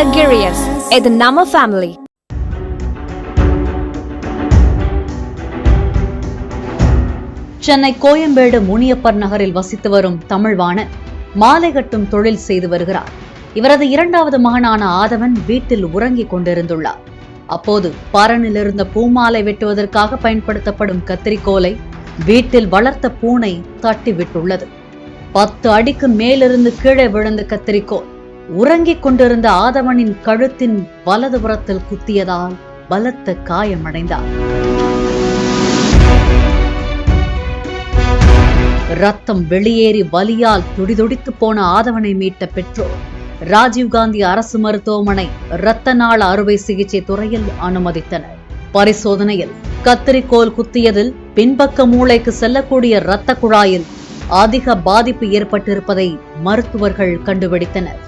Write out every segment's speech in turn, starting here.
Girius, இது நம்ம family. Chennai Koyambedu Muniyappar நகரில் வசித்து வரும் தமிழ்வாணன் மாலை கட்டும் தொழில் செய்து வருகிறார். இவரது இரண்டாவது மகனான ஆதவன் வீட்டில் உறங்கிக் கொண்டிருந்துள்ளார். அப்போது பரனில் இருந்த பூமாலை வெட்டுவதற்காக பயன்படுத்தப்படும் கத்திரிக்கோலை வீட்டில் வளர்த்த பூனை தட்டிவிட்டுள்ளது. 10 அடிக்கு மேலிருந்து கீழே விழுந்த கத்திரிக்கோல் உறங்கிக் கொண்டிருந்த ஆதவனின் கழுத்தின் வலதுபுறத்தில் குத்தியதால் பலத்த காயமடைந்தார். ரத்தம் வெளியேறி வலியால் துடிதுடித்து போன ஆதவனை மீட்ட பெற்றோர் ராஜீவ்காந்தி அரசு மருத்துவமனை இரத்த நாள அறுவை சிகிச்சை துறையில் அனுமதித்தனர். பரிசோதனையில் கத்திரிக்கோல் குத்தியதில் பின்பக்க மூளைக்கு செல்லக்கூடிய இரத்த குழாயில் அதிக பாதிப்பு ஏற்பட்டிருப்பதை மருத்துவர்கள் கண்டுபிடித்தனர்.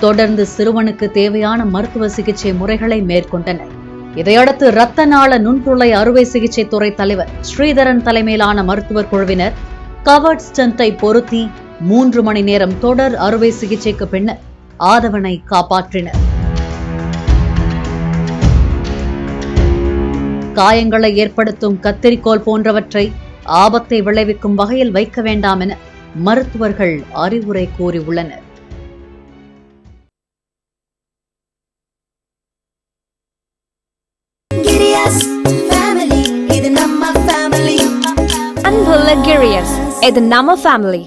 தொடர்ந்து சிறுவனுக்கு தேவையான மருத்துவ சிகிச்சை முறைகளை மேற்கொண்டனர். இதையடுத்து இரத்த நாள நுண்துளை அறுவை சிகிச்சை துறை தலைவர் ஸ்ரீதரன் தலைமையிலான மருத்துவர் குழுவினர் கவர்ட் ஸ்டென்ட்டை பொருத்தி 3 மணி நேரம் தொடர் அறுவை சிகிச்சைக்கு பின்னர் ஆதவனை காப்பாற்றினர். காயங்களை ஏற்படுத்தும் கத்திரிக்கோல் போன்றவற்றை ஆபத்தை விளைவிக்கும் வகையில் வைக்க வேண்டாம் என மருத்துவர்கள் அறிவுரை கூறியுள்ளனர். Girius, இது நம்ம ஃபேமிலி.